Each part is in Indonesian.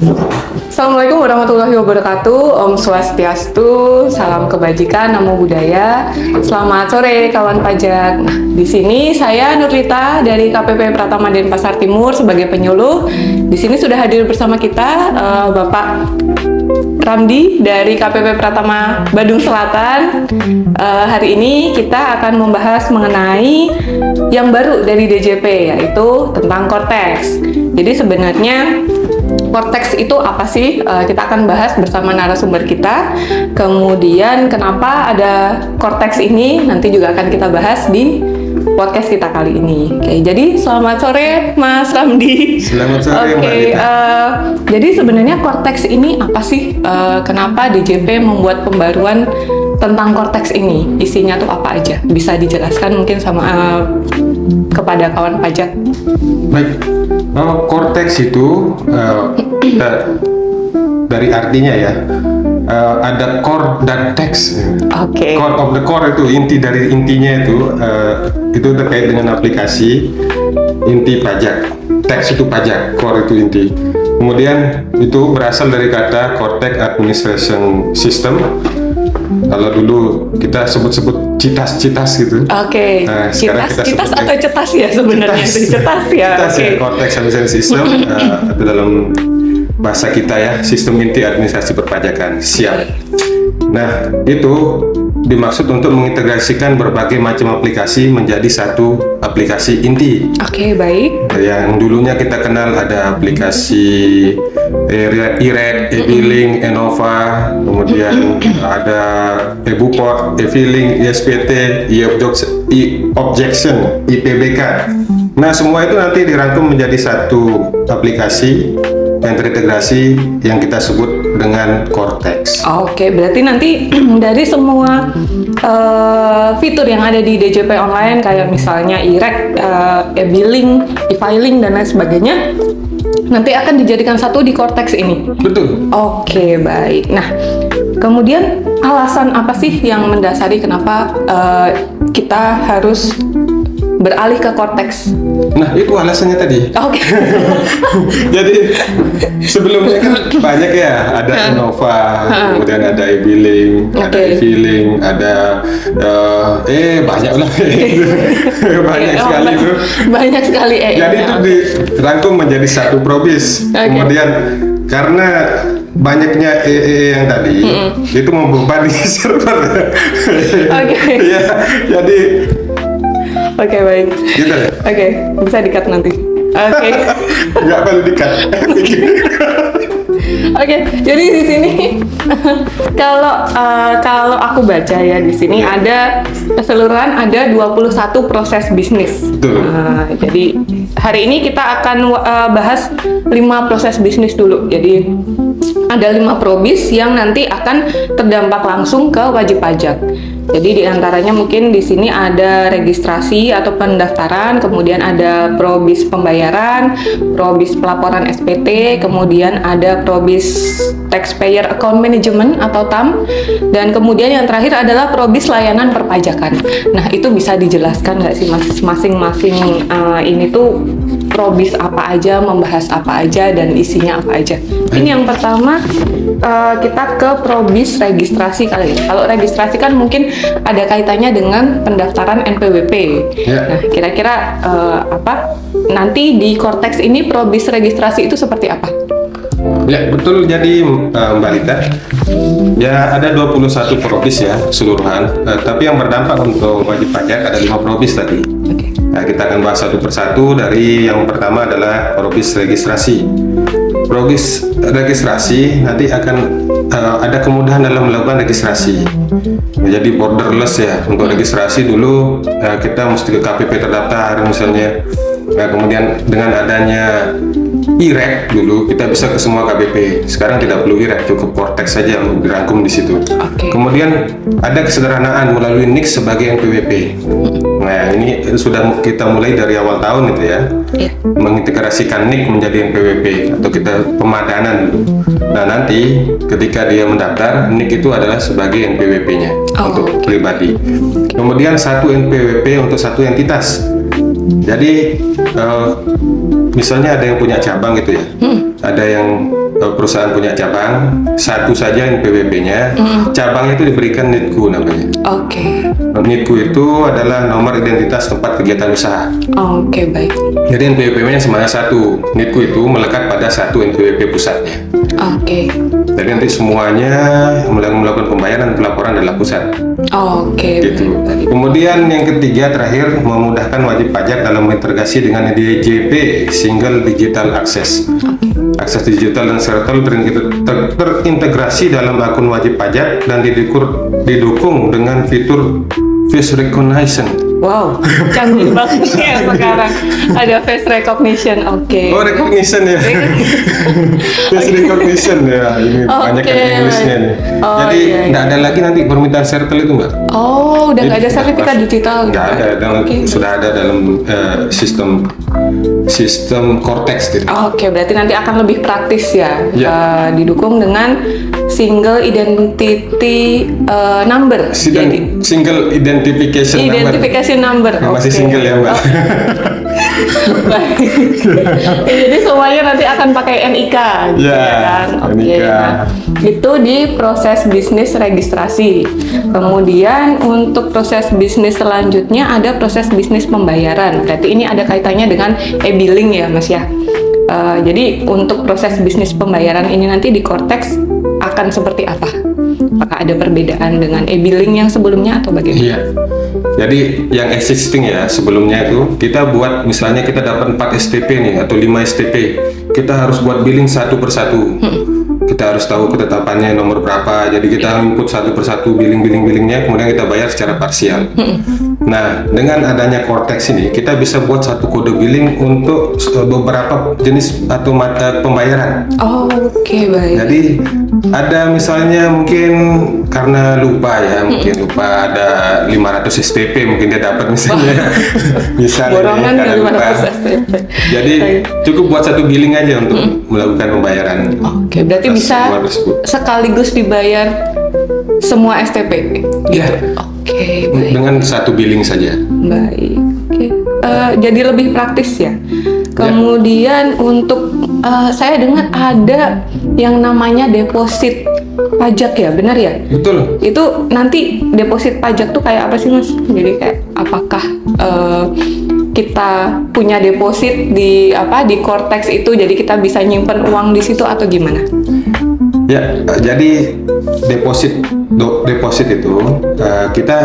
Assalamualaikum warahmatullahi wabarakatuh. Om Swastiastu, salam kebajikan, namo buddhaya. Selamat sore kawan pajak. Nah, di sini saya Nurlita dari KPP Pratama Denpasar Timur sebagai penyuluh. Di sini sudah hadir bersama kita Bapak Ramdi dari KPP Pratama Badung Selatan. Hari ini kita akan membahas mengenai yang baru dari DJP, yaitu tentang Cortex. Jadi sebenarnya Cortex itu apa sih? Kita akan bahas bersama narasumber kita. Kemudian kenapa ada Cortex ini nanti juga akan kita bahas di podcast kita kali ini. Oke, jadi selamat sore Mas Ramdi. Selamat sore Mbak Lita. Jadi sebenarnya Cortex ini apa sih? Kenapa DJP membuat pembaruan tentang Cortex ini? Isinya tuh apa aja? Bisa dijelaskan mungkin sama kepada kawan pajak? Baik, Cortex itu dari artinya ya, ada core dan text. Oke. Core of the core itu inti dari intinya itu terkait dengan aplikasi. Inti pajak, text itu pajak, core itu inti. Kemudian itu berasal dari kata Cortex Administration System. Kalau dulu kita sebut-sebut citas gitu. Oke. Nah, sekarang kita Citas sebutnya atau cetas ya sebenarnya? Cetas ya. Citas Oke. ya, Cortex Administration System itu dalam bahasa kita ya, sistem inti administrasi perpajakan. Siap. Nah, itu dimaksud untuk mengintegrasikan berbagai macam aplikasi menjadi satu aplikasi inti. Oke, baik. Yang dulunya kita kenal ada aplikasi e-Red, e-Billing, Enova, kemudian ada e-Buport, e-Filing, e-SPT, e-Objection, IPBK. Nah, semua itu nanti dirangkum menjadi satu aplikasi yang terintegrasi yang kita sebut dengan Cortex. Oke, berarti nanti dari semua fitur yang ada di DJP Online kayak misalnya e-Rec, e-Billing, e-Filing dan lain sebagainya nanti akan dijadikan satu di Cortex ini. Betul. Oke, baik. Nah, kemudian alasan apa sih yang mendasari kenapa kita harus beralih ke Cortex? Nah, itu alasannya tadi. Oke. Jadi sebelumnya kan banyak ya, ada Enova, kemudian ada e-Billing, ada Oke. e-Filing, ada banyak lah. Banyak sekali itu. Banyak sekali. Jadi itu dirangkum menjadi satu probis. Oke. Kemudian karena banyaknya yang tadi itu membebani server. Oke. Ya, jadi Oke, baik. gitu ya. Oke, bisa di-cut nanti. Oke. Nggak perlu di-cut. Oke, jadi di sini kalau aku baca ya di sini ada keseluruhan ada 21 proses bisnis. Betul. Jadi hari ini kita akan bahas 5 proses bisnis dulu. Jadi ada 5 probis yang nanti akan terdampak langsung ke wajib pajak. Jadi diantaranya mungkin di sini ada registrasi atau pendaftaran, kemudian ada probis pembayaran, probis pelaporan SPT, kemudian ada probis taxpayer account management atau TAM, dan kemudian yang terakhir adalah probis layanan perpajakan. Nah, itu bisa dijelaskan nggak sih masing-masing ini tuh probis apa aja, membahas apa aja, dan isinya apa aja. Ini yang pertama kita ke probis registrasi kali ya. Kalau registrasi kan mungkin ada kaitannya dengan pendaftaran NPWP. Ya. Nah, kira-kira apa nanti di Cortex ini probis registrasi itu seperti apa? Ya, betul. Jadi Mbak Lita, ya ada 21 probis ya keseluruhan, tapi yang berdampak untuk wajib pajak ada 5 probis tadi. Oke. Nah, kita akan bahas satu persatu. Dari yang pertama adalah probis registrasi. Probis registrasi nanti akan ada kemudahan dalam melakukan registrasi. Jadi borderless ya. Untuk registrasi dulu kita mesti ke KPP terdaftar misalnya. Nah, kemudian dengan adanya e-Rec dulu kita bisa ke semua KPP. Sekarang tidak perlu e-Rec, cukup Cortex saja yang dirangkum di situ. Oke. Kemudian ada kesederhanaan melalui NIK sebagai NPWP. Nah, ini sudah kita mulai dari awal tahun itu ya. Iya. Mengintegrasikan NIK menjadi NPWP atau kita pemadanan dulu. Nah, nanti ketika dia mendaftar, NIK itu adalah sebagai NPWP-nya untuk pribadi. Kemudian satu NPWP untuk satu entitas. Jadi misalnya ada yang punya cabang gitu ya, ada yang perusahaan punya cabang, satu saja NPWP-nya, cabangnya itu diberikan NITKU namanya. Oke. NITKU itu adalah nomor identitas tempat kegiatan usaha. Oke, baik. Jadi NPWP-nya semuanya satu, NITKU itu melekat pada satu NPWP pusatnya. Oke. Jadi nanti semuanya melakukan pembayaran pelaporan adalah pusat. Oke. Gitu. Baik. Kemudian yang ketiga terakhir memudahkan wajib pajak dalam integrasi dengan DJP Single Digital Access. Akses digital dan serta terintegrasi dalam akun wajib pajak dan didukung dengan fitur face recognition. Wow, canggih banget ya sekarang. Ada face recognition, oke. Oh, recognition ya. Face recognition ya. Ini banyak yang Inggrisnya nih. Jadi nggak ada lagi nanti permintaan circle itu Mbak. Oh, udah nggak ada sertifikat digital. Nggak ada, sudah ada dalam sistem Cortex gitu. Oke, berarti nanti akan lebih praktis ya. Didukung dengan single identity number. Single identification number. Masih single ya Mbak. Baik. Jadi semuanya nanti akan pakai NIK, gitu kan? Oke. NIK. Nah, itu di proses bisnis registrasi. Kemudian untuk proses bisnis selanjutnya ada proses bisnis pembayaran. Berarti ini ada kaitannya dengan e-billing ya, Mas ya. Jadi untuk proses bisnis pembayaran ini nanti di Cortex akan seperti apa? Apakah ada perbedaan dengan e-billing yang sebelumnya atau bagaimana? Iya. Jadi yang existing ya sebelumnya itu kita buat misalnya kita dapat 4 STP nih atau 5 STP, kita harus buat billing satu persatu. Kita harus tahu ketetapannya nomor berapa. Jadi kita input satu persatu billingnya, kemudian kita bayar secara parsial. Nah, dengan adanya Cortex ini kita bisa buat satu kode billing untuk beberapa jenis atau mata pembayaran. Oke, baik. Jadi ada misalnya mungkin karena lupa ada 500 STP mungkin dia dapat misalnya. Borongan karena lupa. 500 STP. Jadi cukup buat satu billing aja untuk melakukan pembayaran. Oke, berarti bisa sekaligus dibayar semua STP. Iya. Oke, baik. Dengan satu billing saja. Baik. Oke. Jadi lebih praktis ya. Kemudian untuk saya dengar ada yang namanya deposit pajak ya, benar ya? Betul. Itu nanti deposit pajak tuh kayak apa sih Mas? Jadi kayak apakah kita punya deposit di Cortex itu, jadi kita bisa nyimpen uang di situ atau gimana? Ya, jadi deposit itu kita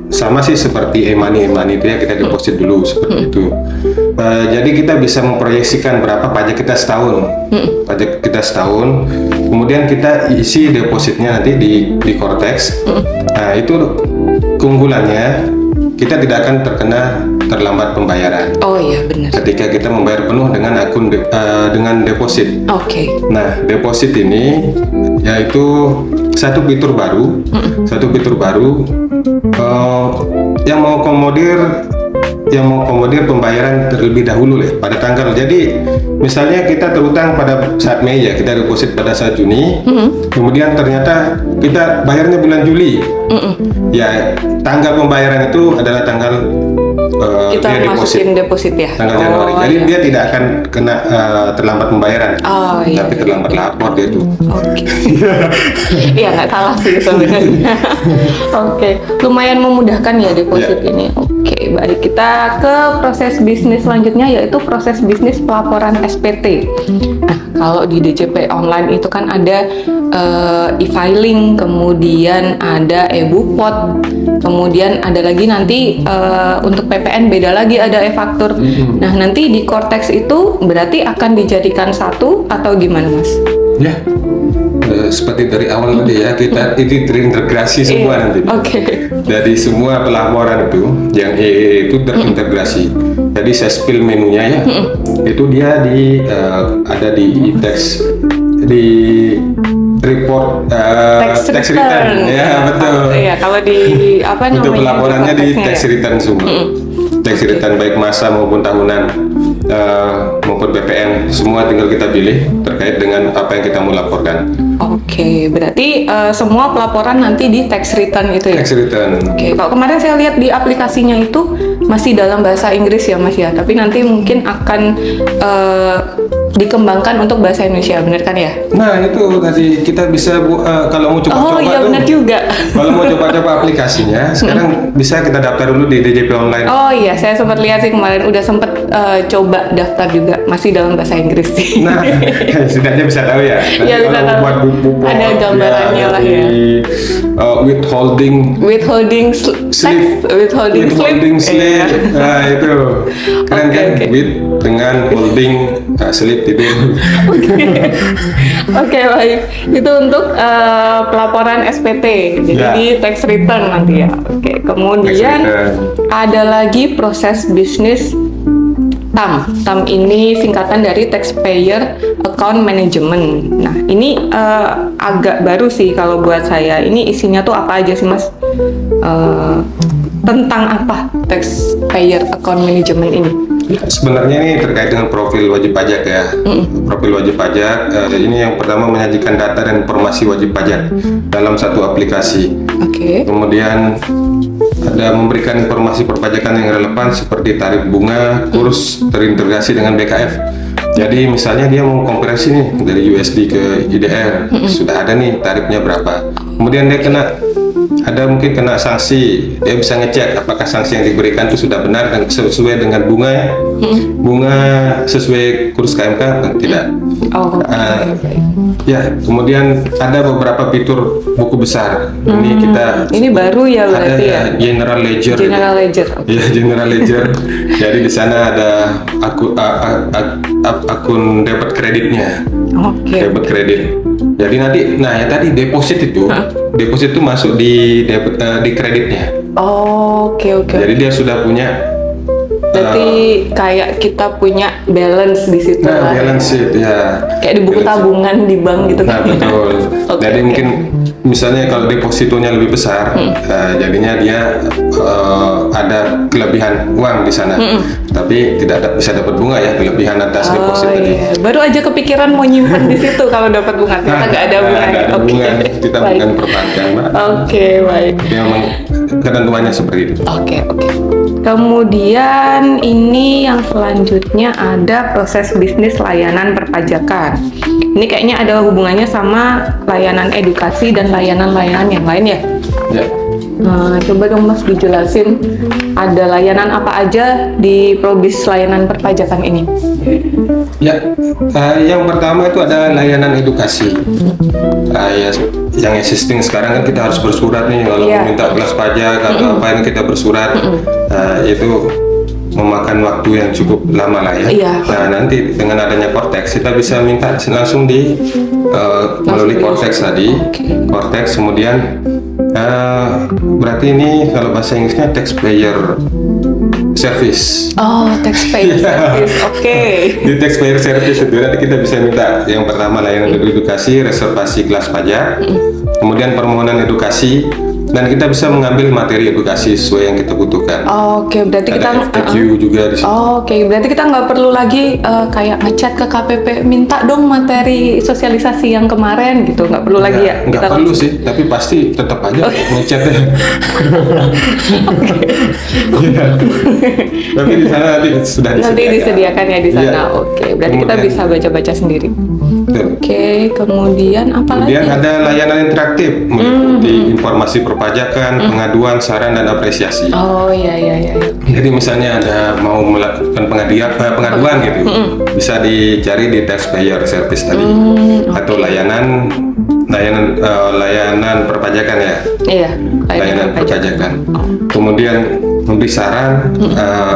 sama sih seperti e-money itu ya, kita deposit dulu seperti itu. Jadi kita bisa memproyeksikan berapa pajak kita setahun, kemudian kita isi depositnya nanti di Cortex. Nah itu keunggulannya kita tidak akan terkena terlambat pembayaran. Oh iya benar. Ketika kita membayar penuh dengan akun dengan deposit. Oke. Nah, deposit ini yaitu satu fitur baru yang mau komodir pembayaran terlebih dahulu ya pada tanggal. Jadi misalnya kita terutang pada saat Mei ya, kita deposit pada saat Juni, kemudian ternyata kita bayarnya bulan Juli. Ya, tanggal pembayaran itu adalah tanggal kita dia masukin deposit ya. Tanggal Januari. Jadi dia tidak akan kena terlambat pembayaran. Tapi terlambat lapor dia itu. Oke. Iya, nggak salah sih sebenarnya. Oke, lumayan memudahkan ya deposit ini. Oke, baik, kita ke proses bisnis selanjutnya yaitu proses bisnis pelaporan SPT. Nah, kalau di DJP online itu kan ada e-filing, kemudian ada e-bupot, kemudian ada lagi nanti untuk PPN beda lagi, ada e-faktur. Nah, nanti di Cortex itu berarti akan dijadikan satu atau gimana, Mas? Ya, seperti dari awal tadi ya, kita ini terintegrasi semua nanti. Oke. Jadi semua pelaporan itu yang itu terintegrasi. Jadi saya spill menunya ya, itu dia ada di e-tax, di report tax return. Ya betul. Iya, kalau di untuk pelaporannya di tax return semua. Tax return baik masa maupun tahunan. maupun BPN, semua tinggal kita pilih terkait dengan apa yang kita mau laporkan. Oke, berarti semua pelaporan nanti di tax return itu ya? Tax return. Oke, kalau kemarin saya lihat di aplikasinya itu masih dalam bahasa Inggris ya Mas ya, tapi nanti mungkin akan dikembangkan untuk bahasa Indonesia, benar kan ya? Nah itu tadi kita bisa kalau mau coba-coba Oh iya benar juga. kalau mau coba-coba aplikasinya sekarang bisa kita daftar dulu di DJP online. Oh iya, saya sempat lihat sih kemarin, udah sempat coba daftar juga, masih dalam bahasa Inggris sih. Nah setidaknya bisa tahu ya. Nanti Iya, bisa kalau tahu. buat buku Ada gambarannya lah ya. Withholding Withholding slip, withholding slip. slip. Iya. Nah itu keren Oke, kan? oke. With dengan holding slip itu. Oke, baik. Itu untuk pelaporan SPT, jadi Ya. di tax return nanti ya. Oke, kemudian Tax return. ada lagi proses bisnis TAM. TAM ini singkatan dari Taxpayer Account Management. Nah, ini agak baru sih kalau buat saya. Ini isinya tuh apa aja sih, Mas? Tentang apa Taxpayer Account Management ini? Sebenarnya ini terkait dengan profil wajib pajak ya. Profil wajib pajak ini yang pertama menyajikan data dan informasi wajib pajak dalam satu aplikasi. Oke. Kemudian ada memberikan informasi perpajakan yang relevan seperti tarif bunga, kurs terintegrasi dengan BKF. Jadi misalnya dia mau konversi nih dari USD ke IDR, sudah ada nih tarifnya berapa. Kemudian dia mungkin kena sanksi, dia bisa ngecek apakah sanksi yang diberikan itu sudah benar dan sesuai dengan bunga, bunga sesuai kurs KMK atau tidak. Oh, oke. Ya, kemudian ada beberapa fitur buku besar. Ini kita Ini baru ya berarti ya? General Ledger. General Ledger. Ya, General Ledger. Jadi di sana ada akun debit kreditnya. Oke. Debit kredit. Jadi nanti, nah ya tadi deposit itu masuk di kreditnya. Oh, oke. Jadi dia sudah punya. Berarti kayak kita punya balance di situ Nah, lah. balance sheet ya. Kayak di buku Balance sheet. tabungan di bank gitu Nah, kan. betul. Oke, Jadi oke. mungkin misalnya kalau depositonya lebih besar, jadinya dia ada kelebihan uang di sana. Tapi tidak bisa dapat bunga ya, kelebihan atas deposit Oh tadi. iya, baru aja kepikiran mau nyimpen di situ kalau dapat bunga. Ternyata nggak ada bunga. Nggak ada Oke. bunga. Kita Baik. bukan perbankan, Mbak. Oke, baik. Tapi memang ketentuannya seperti itu. Oke. Kemudian ini yang selanjutnya ada proses bisnis layanan perpajakan. Ini kayaknya ada hubungannya sama layanan edukasi dan layanan-layanan yang lain ya. Ya. Nah, coba dong Mas dijelasin ada layanan apa aja di Probis layanan perpajakan ini. Ya, yang pertama itu ada layanan edukasi. Yang existing sekarang kan kita harus bersurat nih kalau Iya. minta kelas pajak atau apa ini kita bersurat. Itu memakan waktu yang cukup lama lah ya. Iya. Nah nanti dengan adanya Cortex kita bisa minta langsung melalui Cortex tadi. Cortex kemudian berarti ini kalau bahasa Inggrisnya taxpayer service. Oh, taxpayer service. Oke. Di taxpayer service itu nanti kita bisa minta yang pertama layanan edukasi, reservasi kelas pajak, kemudian permohonan edukasi, dan kita bisa mengambil materi edukasi sesuai yang kita butuhkan. Oke, berarti kita Ada FAQ juga di situ. Oke, berarti kita nggak perlu lagi kayak ngechat ke KPP minta dong materi sosialisasi yang kemarin gitu, nggak perlu lagi ya? Nggak Kita perlu langsung- sih, tapi pasti tetap aja ngechatnya. Iya. Tapi di sana nanti sudah disediakan. Nanti disediakan ya di sana. Iya. Oke, berarti kita Kemudian- bisa baca-baca sendiri. Betul. Oke, kemudian apa Kemudian lagi? ada layanan interaktif meliputi informasi perpajakan, pengaduan, saran dan apresiasi. Oh iya. Jadi misalnya ada mau melakukan pengaduan gitu, bisa dicari di taxpayer service tadi, atau layanan perpajakan ya, Iya, layanan pajak. perpajakan. Kemudian memberi saran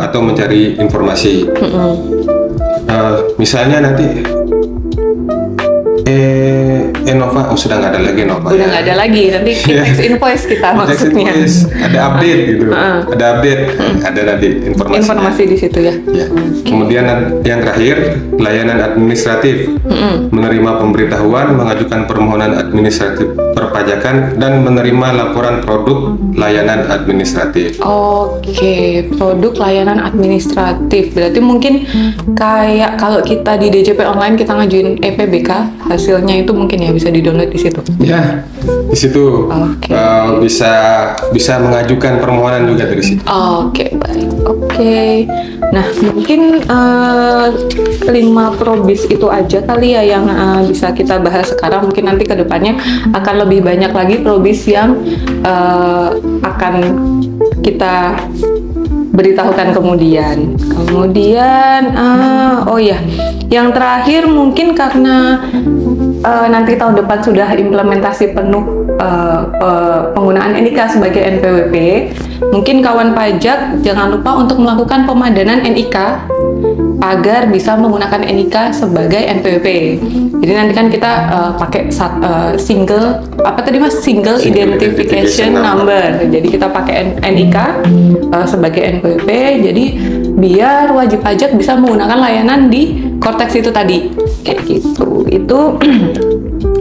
atau mencari informasi. Misalnya nanti Enova, sudah nggak ada lagi Enova. Udah nggak ada lagi, nanti tax invoice kita maksudnya. Ada update gitu, ada update, ada nanti Informasi di situ ya. Ya. Kemudian yang terakhir, layanan administratif, menerima pemberitahuan, mengajukan permohonan administratif perpajakan, dan menerima laporan produk layanan administratif. Oke, produk layanan administratif. Berarti mungkin kayak kalau kita di DJP online kita ngajuin EPBK, hasilnya itu mungkin ya bisa di-download di situ. Ya, di situ Oke. bisa mengajukan permohonan juga dari situ. Oke, baik. Oke. Nah, mungkin 5 probis itu aja kali ya yang bisa kita bahas sekarang. Mungkin nanti ke depannya akan lebih banyak lagi probis yang akan kita beritahukan kemudian. Oh ya, yang terakhir mungkin karena nanti tahun depan sudah implementasi penuh penggunaan NIK sebagai NPWP, mungkin kawan pajak jangan lupa untuk melakukan pemadanan NIK agar bisa menggunakan NIK sebagai NPWP. Jadi nanti kan kita pakai single identification number. Jadi kita pakai NIK sebagai NPWP. Jadi biar wajib pajak bisa menggunakan layanan di Cortex itu tadi. Kayak gitu.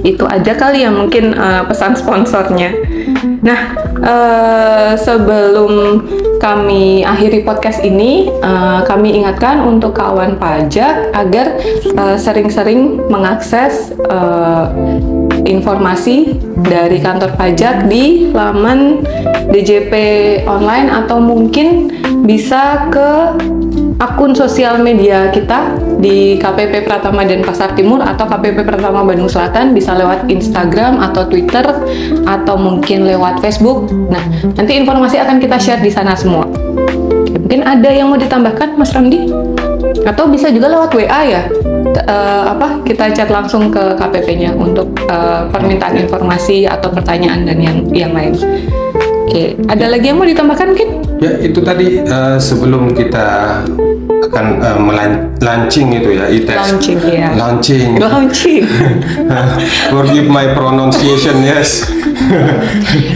Itu aja kali ya mungkin pesan sponsornya. Nah, sebelum kami akhiri podcast ini, kami ingatkan untuk kawan pajak agar sering-sering mengakses informasi dari kantor pajak di laman DJP online, atau mungkin bisa ke akun sosial media kita di KPP Pratama Denpasar Timur atau KPP Pratama Bandung Selatan, bisa lewat Instagram atau Twitter atau mungkin lewat Facebook. Nah, nanti informasi akan kita share di sana semua. Oke, mungkin ada yang mau ditambahkan, Mas Ramdi? Atau bisa juga lewat WA ya? Kita chat langsung ke KPP-nya untuk permintaan informasi atau pertanyaan dan yang lain. Oke, ada lagi yang mau ditambahkan mungkin? Ya, itu tadi sebelum kita akan launching itu ya, Launching, ya. Launching. Forgive my pronunciation, yes.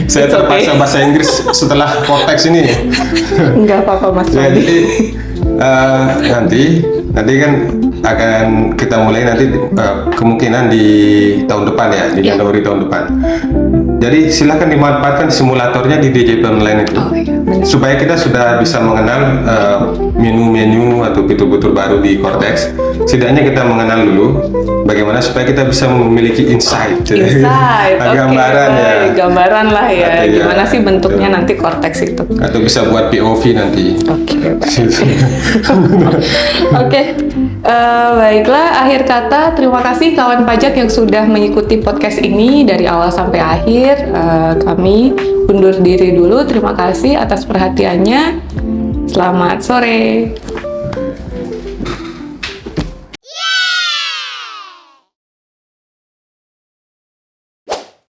Saya terpaksa bahasa Inggris setelah Cortex ini. Enggak apa-apa, Mas Ramdi. Jadi nanti kan akan kita mulai nanti kemungkinan di tahun depan ya, di Januari tahun depan. Jadi silakan dimanfaatkan simulatornya di DJP Online itu, supaya kita sudah bisa mengenal menu-menu atau fitur-fitur baru di Cortex. Setidaknya kita mengenal dulu bagaimana supaya kita bisa memiliki insight, gambaran ya, gambaran lah ya, gimana sih bentuknya nanti Cortex itu. Atau bisa buat POV nanti. Oke. Baiklah, akhir kata terima kasih kawan pajak yang sudah mengikuti podcast ini dari awal sampai akhir. Kami undur diri dulu. Terima kasih atas perhatiannya. Selamat sore.